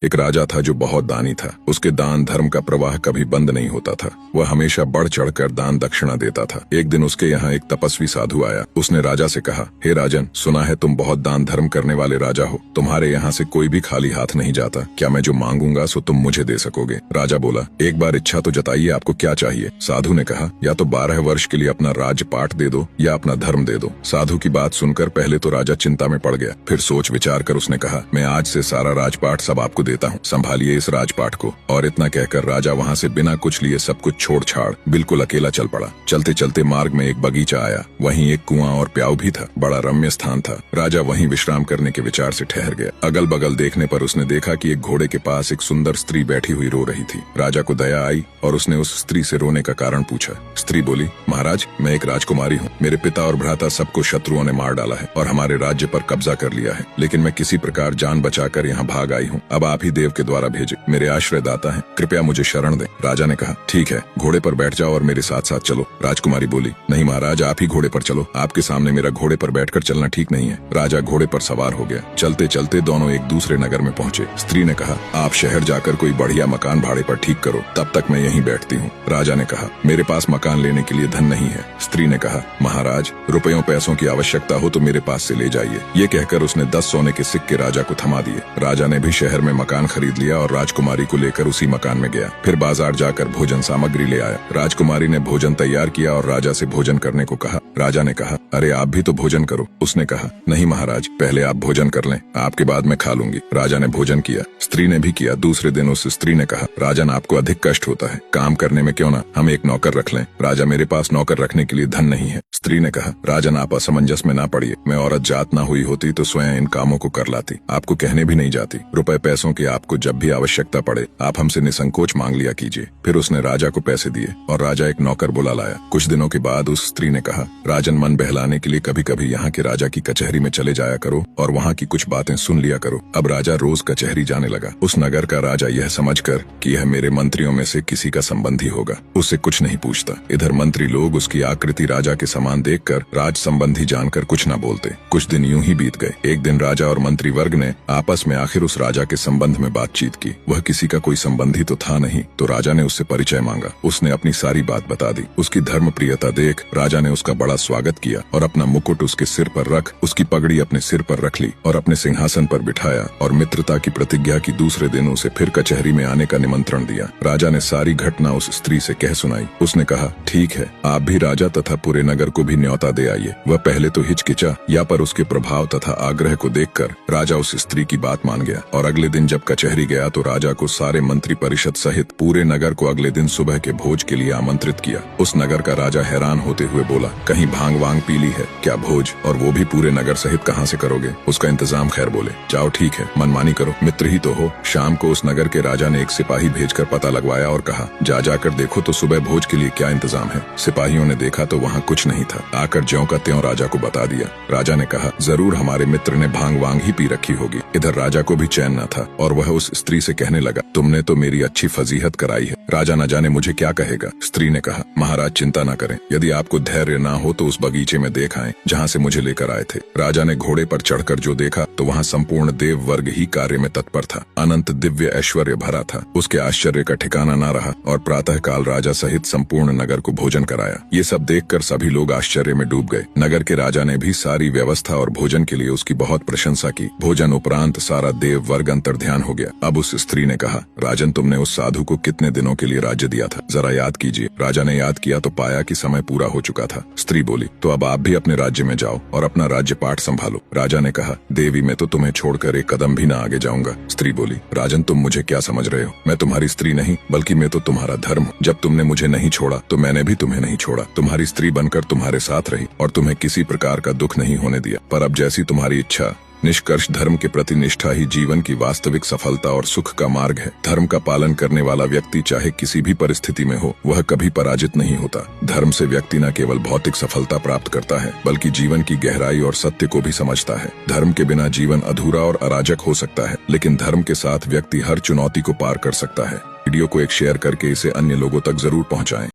एक राजा था जो बहुत दानी था। उसके दान धर्म का प्रवाह कभी बंद नहीं होता था। वह हमेशा बढ़ चढ़कर दान दक्षिणा देता था। एक दिन उसके यहाँ एक तपस्वी साधु आया। उसने राजा से कहा, हे राजन, सुना है तुम बहुत दान धर्म करने वाले राजा हो। तुम्हारे यहाँ से कोई भी खाली हाथ नहीं जाता। क्या मैं जो मांगूंगा सो तुम मुझे दे सकोगे? राजा बोला, एक बार इच्छा तो जताइए, आपको क्या चाहिए? साधु ने कहा, या तो 12 वर्ष के लिए अपना राजपाट दे दो या अपना धर्म दे दो। साधु की बात सुनकर पहले तो राजा चिंता में पड़ गया, फिर सोच विचार कर उसने कहा, मैं आज से सारा राजपाट सब आपको देता हूँ, संभालिए इस राजपाट को। और इतना कहकर राजा वहाँ से बिना कुछ लिए सब कुछ छोड़ छाड़ बिल्कुल अकेला चल पड़ा। चलते चलते मार्ग में एक बगीचा आया। वहीं एक कुआं और प्याऊ भी था। बड़ा रम्य स्थान था। राजा वहीं विश्राम करने के विचार से ठहर गया। अगल बगल देखने पर उसने देखा कि एक घोड़े के पास एक सुंदर स्त्री बैठी हुई रो रही थी। राजा को दया आई और उसने उस स्त्री से रोने का कारण पूछा। स्त्री बोली, महाराज, मैं एक राजकुमारी हूँ। मेरे पिता और भ्राता सबको शत्रुओं ने मार डाला है और हमारे राज्य पर कब्जा कर लिया है, लेकिन मैं किसी प्रकार जान बचाकर यहाँ भाग आई हूँ। अब आप ही देव के द्वारा भेजे, मेरे आश्रय दाता हैं, कृपया मुझे शरण दें। राजा ने कहा, ठीक है, घोड़े पर बैठ जाओ और मेरे साथ साथ चलो। राजकुमारी बोली, नहीं महाराज, आप ही घोड़े पर चलो। आपके सामने मेरा घोड़े पर बैठकर चलना ठीक नहीं है। राजा घोड़े पर सवार हो गया। चलते चलते दोनों एक दूसरे नगर में पहुंचे। स्त्री ने कहा, आप शहर जाकर कोई बढ़िया मकान भाड़े पर ठीक करो, तब तक मैं यहीं बैठती हूँ। राजा ने कहा, मेरे पास मकान लेने के लिए धन नहीं है। स्त्री ने कहा, महाराज, रुपयों पैसों की आवश्यकता हो तो मेरे पास से ले जाइए। ये कहकर उसने 10 सोने के सिक्के राजा को थमा दिए। राजा ने भी शहर में मकान खरीद लिया और राजकुमारी को लेकर उसी मकान में गया। फिर बाजार जाकर भोजन सामग्री ले आया। राजकुमारी ने भोजन तैयार किया और राजा से भोजन करने को कहा। राजा ने कहा, अरे आप भी तो भोजन करो। उसने कहा, नहीं महाराज, पहले आप भोजन कर लें, आपके बाद मैं खा लूंगी। राजा ने भोजन किया। स्त्री ने भी किया। दूसरे दिन उस स्त्री ने कहा, राजन, आपको अधिक कष्ट होता है, काम करने में क्यों ना हम एक नौकर रख लें? राजा, मेरे पास नौकर रखने के लिए धन नहीं है। स्त्री ने कहा, राजन, आप असमंजस में ना पड़िए। मैं औरत जात ना हुई होती तो स्वयं इन कामों को कर लाती, आपको कहने भी नहीं जाती। रुपए पैसों की आपको जब भी आवश्यकता पड़े आप हमसे निसंकोच मांग लिया कीजिए। फिर उसने राजा को पैसे दिए और राजा एक नौकर बुला लाया। कुछ दिनों के बाद उस स्त्री ने कहा, राजन, मन बहलाने के लिए कभी कभी यहाँ के राजा की कचहरी में चले जाया करो और वहाँ की कुछ बातें सुन लिया करो। अब राजा रोज कचहरी जाने लगा। उस नगर का राजा यह समझकर कि यह मेरे मंत्रियों में से किसी का संबंधी होगा, उससे कुछ नहीं पूछता। इधर मंत्री लोग उसकी आकृति राजा के समान देखकर राज संबंधी जानकर कुछ न बोलते। कुछ दिन यूं ही बीत गए। एक दिन राजा और मंत्री वर्ग ने आपस में आखिर उस राजा के संबंध में बातचीत की। वह किसी का कोई संबंधी तो था नहीं, तो राजा ने उससे परिचय मांगा। उसने अपनी सारी बात बता दी। उसकी धर्म प्रियता देख राजा ने उसका बड़ा स्वागत किया और अपना मुकुट उसके सिर पर रख, उसकी पगड़ी अपने सिर पर रख ली और अपने सिंहासन पर बिठाया और मित्रता की प्रतिज्ञा की दूसरे दिन उसे फिर कचहरी में आने का निमंत्रण दिया। राजा ने सारी घटना उस स्त्री से कह सुनाई। उसने कहा, ठीक है, आप भी राजा तथा पूरे नगर को भी न्योता दे आइए। वह पहले तो हिचकिचा, या पर उसके प्रभाव तथा आग्रह को देखकर राजा उस स्त्री की बात मान गया और अगले दिन जब कचहरी गया तो राजा को सारे मंत्री परिषद सहित पूरे नगर को अगले दिन सुबह के भोज के लिए आमंत्रित किया। उस नगर का राजा हैरान होते हुए बोला, कहीं भांग वांग पी ली है क्या? भोज और वो भी पूरे नगर सहित कहाँ से करोगे? उसका इंतजाम खैर बोले, जाओ ठीक है, मनमानी करो, मित्र ही तो हो। शाम को उस नगर के राजा ने एक सिपाही भेजकर पता लगवाया और कहा, जा जाकर देखो तो सुबह भोज के लिए क्या इंतजाम है। सिपाहियों ने देखा तो वहाँ कुछ नहीं था। आकर ज्यों का त्यों राजा को बता दिया। राजा ने कहा, जरूर हमारे मित्र ने भांग वांग ही पी रखी होगी। इधर राजा को भी चैन न था और वह उस स्त्री से कहने लगा, तुमने तो मेरी अच्छी फजीहत कराई है, राजा न जाने मुझे क्या कहेगा। स्त्री ने कहा, महाराज चिंता न करें, यदि आपको धैर्य ना हो तो उस बगीचे में देख आए जहाँ से मुझे लेकर आए थे। राजा ने घोड़े पर चढ़कर जो देखा तो वहाँ संपूर्ण देव वर्ग ही कार्य में तत्पर था। अनंत दिव्य ऐश्वर्य भरा था। उसके आश्चर्य का ठिकाना न रहा और प्रातः काल राजा सहित संपूर्ण नगर को भोजन कराया। ये सब देखकर सभी लोग आश्चर्य में डूब गए। नगर के राजा ने भी सारी व्यवस्था और भोजन के लिए उसकी बहुत प्रशंसा की। भोजन उपरांत सारा देव वर्ग अंतर्ध्यान हो गया। अब उस स्त्री ने कहा, राजन, तुमने उस साधु को कितने दिनों के लिए राज्य दिया था, जरा याद कीजिए। राजा ने याद किया तो पाया कि समय पूरा हो चुका था। स्त्री बोली, तो अब आप भी अपने राज्य में जाओ और अपना राज्य पाठ संभालो। राजा ने कहा, देवी, मैं तो तुम्हें छोड़कर एक कदम भी न आगे जाऊंगा। स्त्री बोली, राजन, तुम मुझे क्या समझ रहे हो? मैं तुम्हारी स्त्री नहीं बल्कि मैं तो तुम्हारा धर्म हूँ। जब तुमने मुझे नहीं छोड़ा तो मैंने भी तुम्हें नहीं छोड़ा। तुम्हारी स्त्री बनकर तुम्हारे साथ रही और तुम्हें किसी प्रकार का दुख नहीं होने दिया। पर अब जैसी तुम्हारी इच्छा। निष्कर्ष धर्म के प्रति निष्ठा ही जीवन की वास्तविक सफलता और सुख का मार्ग है। धर्म का पालन करने वाला व्यक्ति चाहे किसी भी परिस्थिति में हो, वह कभी पराजित नहीं होता। धर्म से व्यक्ति न केवल भौतिक सफलता प्राप्त करता है बल्कि जीवन की गहराई और सत्य को भी समझता है। धर्म के बिना जीवन अधूरा और अराजक हो सकता है, लेकिन धर्म के साथ व्यक्ति हर चुनौती को पार कर सकता है। वीडियो को एक शेयर करके इसे अन्य लोगों तक जरूर पहुंचाएं।